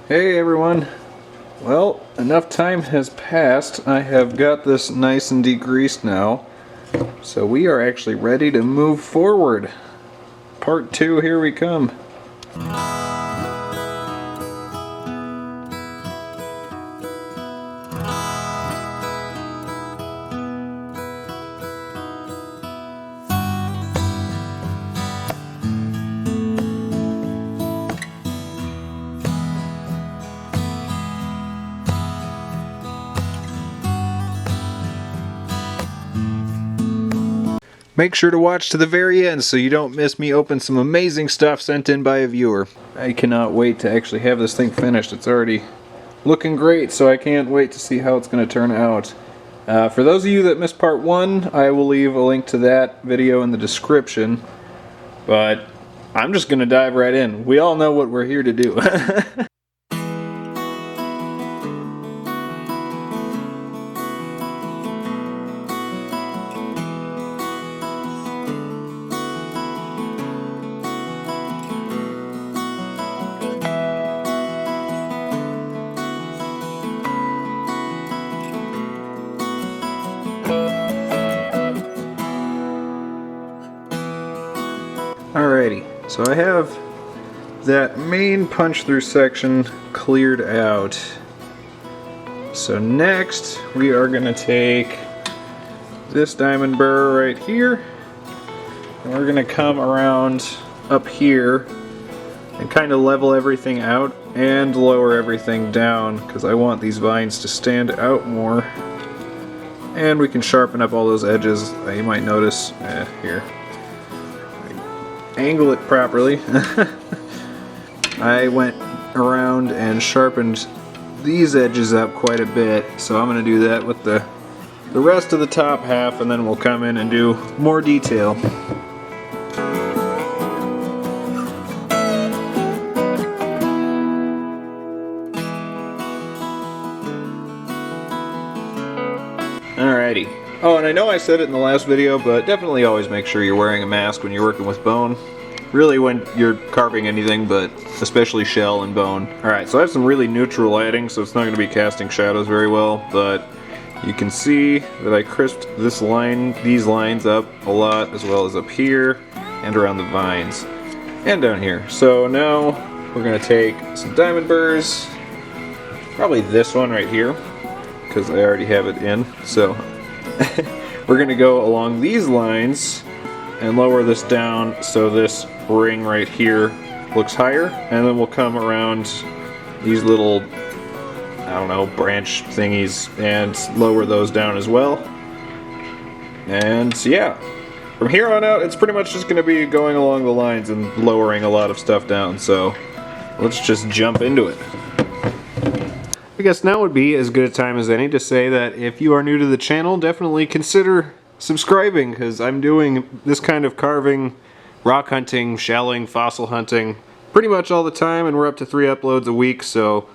Hey everyone! Well, enough time has passed. I have got this nice and degreased now. So we are actually ready to move forward. Part 2, here we come. Make sure to watch to the very end so you don't miss me open some amazing stuff sent in by a viewer. I cannot wait to actually have this thing finished. It's already looking great, so I can't wait to see how it's going to turn out. For those of you that missed part 1, I will leave a link to that video in the description. But I'm just going to dive right in. We all know what we're here to do. Alrighty, so I have that main punch through section cleared out. So next we are going to take this diamond burr right here and we're going to come around up here and kind of level everything out and lower everything down because I want these vines to stand out more. And we can sharpen up all those edges that you might notice here. Angle it properly. I went around and sharpened these edges up quite a bit, so I'm going to do that with the rest of the top half, and then we'll come in and do more detail. Alrighty. Oh, and I know I said it in the last video, but definitely always make sure you're wearing a mask when you're working with bone. Really when you're carving anything, but especially shell and bone. Alright, so I have some really neutral lighting, so it's not going to be casting shadows very well, but you can see that I crisped these lines up a lot, as well as up here, and around the vines, and down here. So now we're going to take some diamond burrs, probably this one right here, because I already have it in, so we're going to go along these lines and lower this down so this ring right here looks higher, and then we'll come around these little, I don't know, branch thingies and lower those down as well. And yeah, from here on out it's pretty much just going to be going along the lines and lowering a lot of stuff down, so let's just jump into it. I guess now would be as good a time as any to say that if you are new to the channel, definitely consider subscribing, because I'm doing this kind of carving, rock hunting, shelling, fossil hunting pretty much all the time, and we're up to 3 uploads a week, so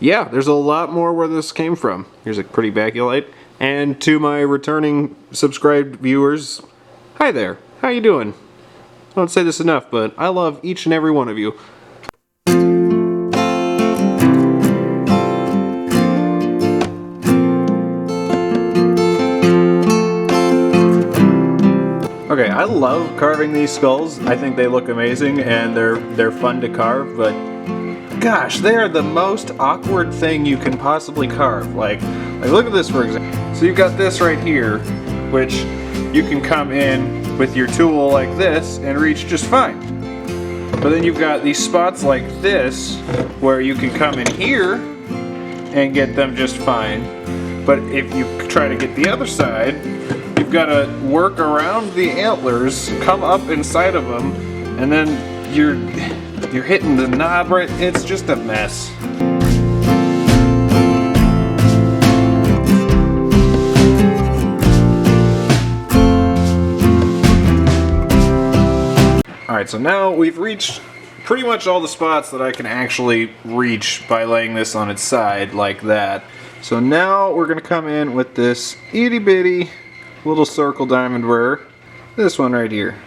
yeah, there's a lot more where this came from. Here's a pretty baculite. And to my returning subscribed viewers, hi there, how you doing? I don't say this enough, but I love each and every one of you. Okay, I love carving these skulls. I think they look amazing and they're fun to carve, but gosh, they are the most awkward thing you can possibly carve. Like look at this for example. So you've got this right here, which you can come in with your tool like this and reach just fine. But then you've got these spots like this where you can come in here and get them just fine. But if you try to get the other side, you've got to work around the antlers, come up inside of them, and then you're hitting the knob right. It's just a mess. Alright, so now we've reached pretty much all the spots that I can actually reach by laying this on its side like that. So now we're going to come in with this itty bitty little circle diamond burr, this one right here.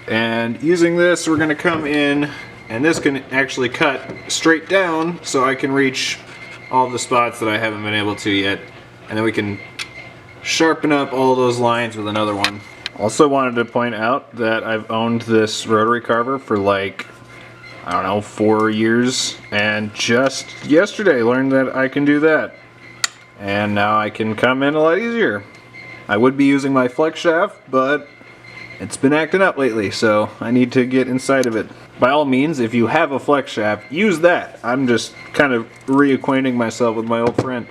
And using this, we're going to come in and this can actually cut straight down so I can reach all the spots that I haven't been able to yet, and then we can sharpen up all those lines with another one. Also wanted to point out that I've owned this rotary carver for like, I don't know, 4 years, and just yesterday learned that I can do that. And now I can come in a lot easier. I would be using my flex shaft, but it's been acting up lately, so I need to get inside of it. By all means, if you have a flex shaft, use that. I'm just kind of reacquainting myself with my old friend.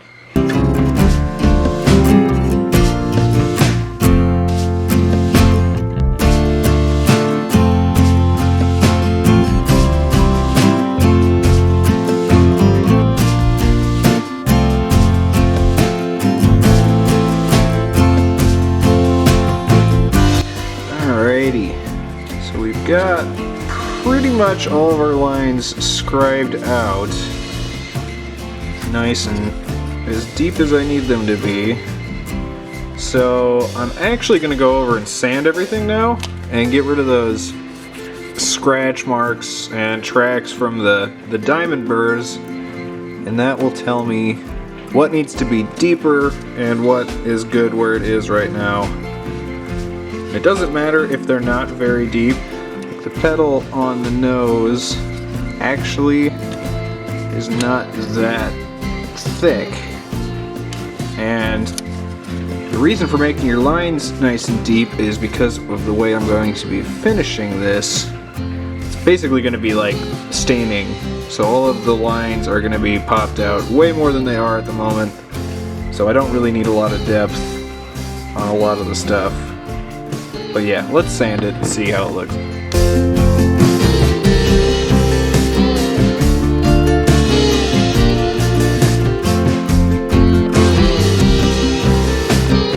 So we've got pretty much all of our lines scribed out, nice and as deep as I need them to be. So I'm actually going to go over and sand everything now and get rid of those scratch marks and tracks from the diamond burrs, and that will tell me what needs to be deeper and what is good where it is right now. It doesn't matter if they're not very deep. The pedal on the nose actually is not that thick, and the reason for making your lines nice and deep is because of the way I'm going to be finishing this. It's basically going to be like staining, so all of the lines are going to be popped out way more than they are at the moment, so I don't really need a lot of depth on a lot of the stuff. But yeah, let's sand it and see how it looks.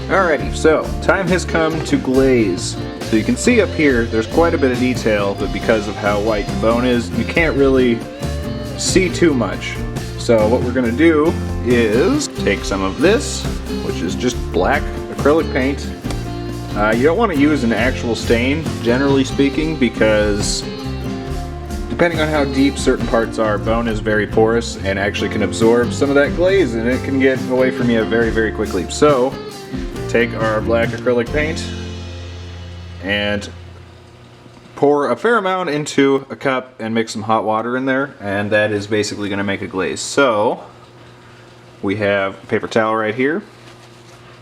Alrighty, so time has come to glaze. So you can see up here, there's quite a bit of detail, but because of how white the bone is, you can't really see too much. So what we're gonna do is take some of this, which is just black acrylic paint. You don't want to use an actual stain, generally speaking, because depending on how deep certain parts are, bone is very porous and actually can absorb some of that glaze, and it can get away from you very, very quickly. So, take our black acrylic paint and pour a fair amount into a cup and mix some hot water in there, and that is basically going to make a glaze. So, we have a paper towel right here.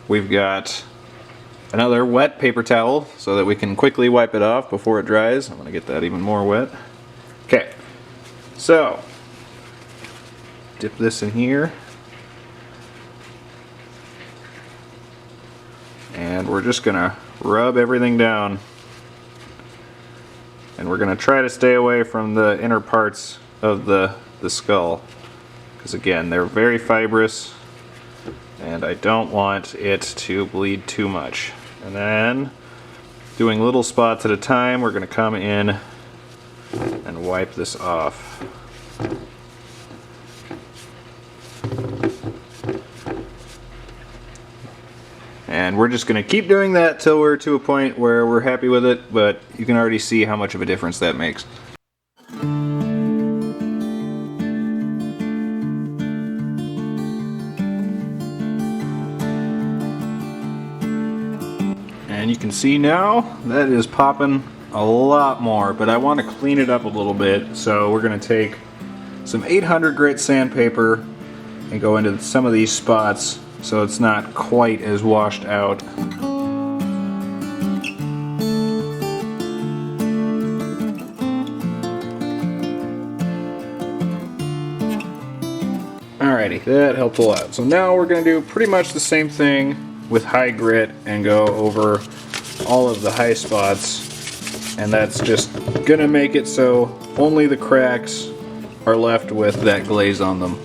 We've got another wet paper towel so that we can quickly wipe it off before it dries. I'm going to get that even more wet. Okay, so dip this in here, and we're just going to rub everything down, and we're going to try to stay away from the inner parts of the skull, because again, they're very fibrous and I don't want it to bleed too much. And then, doing little spots at a time, we're going to come in and wipe this off. And we're just going to keep doing that till we're to a point where we're happy with it, but you can already see how much of a difference that makes. And you can see now that is popping a lot more, but I want to clean it up a little bit, so we're going to take some 800 grit sandpaper and go into some of these spots so it's not quite as washed out. Alrighty, that helped a lot. So now we're going to do pretty much the same thing with high grit and go over all of the high spots, and that's just gonna make it so only the cracks are left with that glaze on them.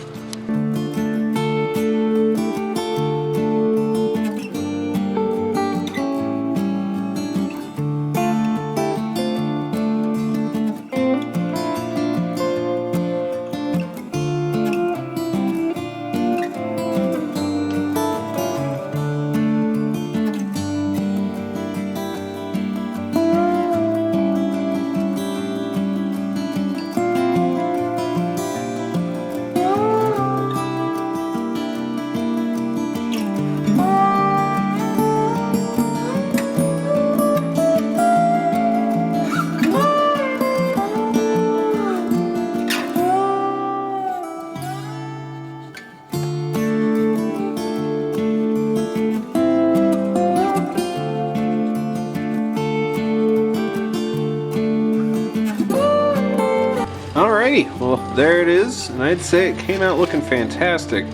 there it is, and I'd say it came out looking fantastic.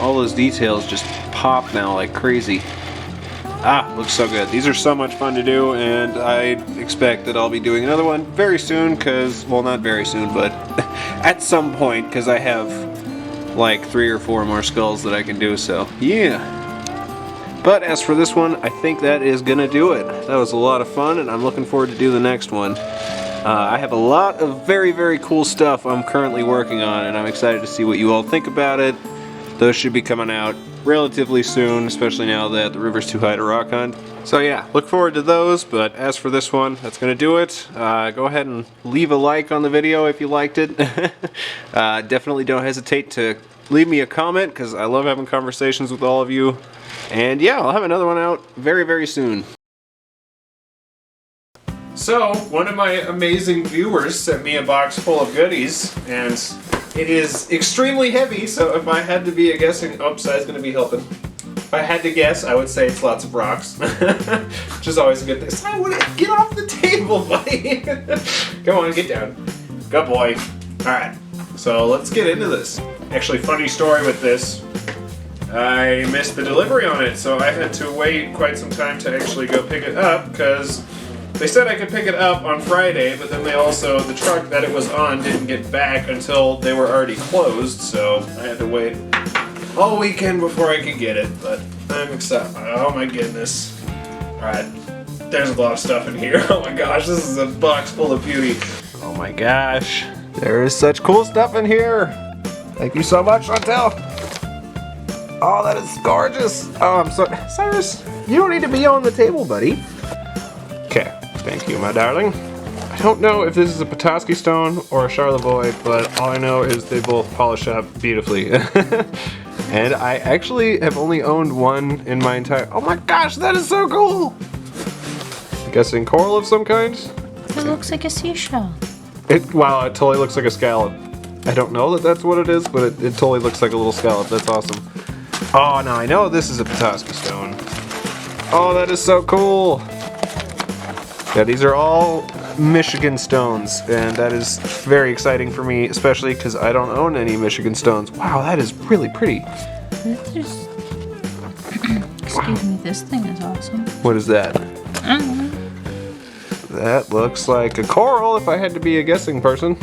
All those details just pop now like crazy. Ah, looks so good. These are so much fun to do, and I expect that I'll be doing another one very soon, because, well, not very soon, but at some point, because I have like 3 or 4 more skulls that I can do, so yeah. But as for this one, I think that is gonna do it. That was a lot of fun, and I'm looking forward to do the next one. I have a lot of very, very cool stuff I'm currently working on, and I'm excited to see what you all think about it. Those should be coming out relatively soon, especially now that the river's too high to rock hunt. So yeah, look forward to those, but as for this one, that's gonna do it. Go ahead and leave a like on the video if you liked it. Definitely don't hesitate to leave me a comment, because I love having conversations with all of you. And yeah, I'll have another one out very, very soon. So, one of my amazing viewers sent me a box full of goodies, and it is extremely heavy, so if I had to be a guessing... Oh, Sai's gonna be helping. If I had to guess, I would say it's lots of rocks. Which is always a good thing. Sai, get off the table, buddy! Come on, get down. Good boy. Alright, so let's get into this. Actually, funny story with this. I missed the delivery on it, so I had to wait quite some time to actually go pick it up, because they said I could pick it up on Friday, but then they also, the truck that it was on didn't get back until they were already closed, so I had to wait all weekend before I could get it, but I'm excited. Oh my goodness. Alright, there's a lot of stuff in here. Oh my gosh, this is a box full of beauty. Oh my gosh, there is such cool stuff in here. Thank you so much, Chantel. Oh, that is gorgeous. Oh, I'm sorry. Cyrus, you don't need to be on the table, buddy. Okay, thank you, my darling. I don't know if this is a Petoskey stone or a Charlevoix, but all I know is they both polish up beautifully. And I actually have only owned one in my entire... Oh my gosh, that is so cool! I'm guessing coral of some kind? It looks like a seashell. Wow, it totally looks like a scallop. I don't know that that's what it is, but it totally looks like a little scallop. That's awesome. Oh, now I know this is a Petoskey stone. Oh, that is so cool! Yeah, these are all Michigan stones, and that is very exciting for me, especially because I don't own any Michigan stones. Wow, that is really pretty. Excuse me, this thing is awesome. What is that? I don't know. That looks like a coral, if I had to be a guessing person.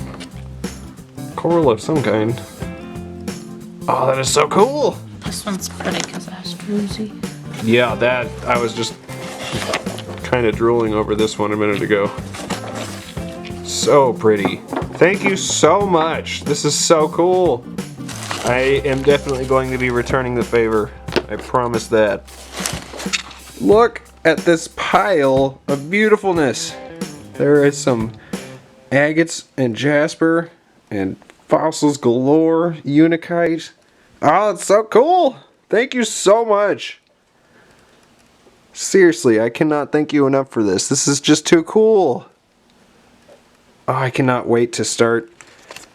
Coral of some kind. Oh, that is so cool! This one's pretty because it has druzy. Yeah, that, I was just kind of drooling over this one a minute ago. So pretty. Thank you so much. This is so cool. I am definitely going to be returning the favor. I promise that. Look at this pile of beautifulness. There is some agates and jasper and fossils galore, unikite. Oh, it's so cool. Thank you so much. Seriously, I cannot thank you enough for this. This is just too cool. Oh, I cannot wait to start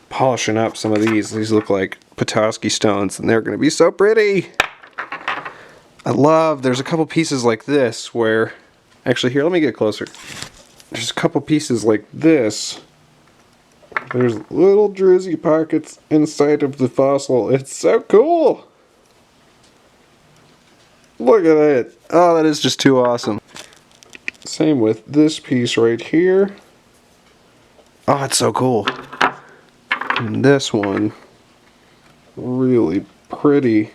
polishing up some of these. These look like Petoskey stones, and they're going to be so pretty. There's a couple pieces like this where, actually here, let me get closer. There's a couple pieces like this. There's little druzy pockets inside of the fossil. It's so cool. Look at it. Oh, that is just too awesome. Same with this piece right here. Oh, it's so cool. And this one, really pretty.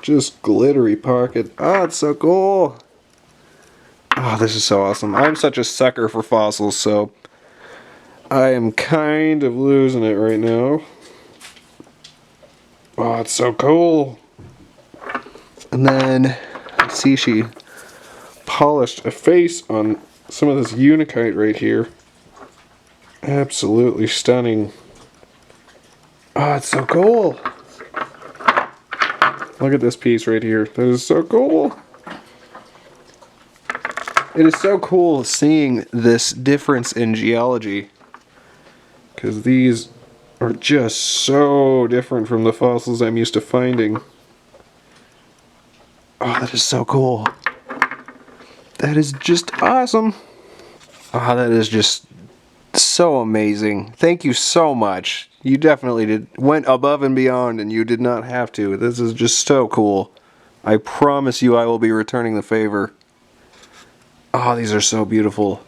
Just glittery pocket. Oh, it's so cool. Oh, this is so awesome. I'm such a sucker for fossils, so I am kind of losing it right now. Oh, it's so cool. And then, let's see, she polished a face on some of this unikite right here. Absolutely stunning. Oh, it's so cool. Look at this piece right here. That is so cool. It is so cool seeing this difference in geology, because these are just so different from the fossils I'm used to finding. Oh, that is so cool. That is just awesome. Oh, that is just so amazing. Thank you so much. You definitely went above and beyond, and you did not have to. This is just so cool. I promise you I will be returning the favor. Oh, these are so beautiful.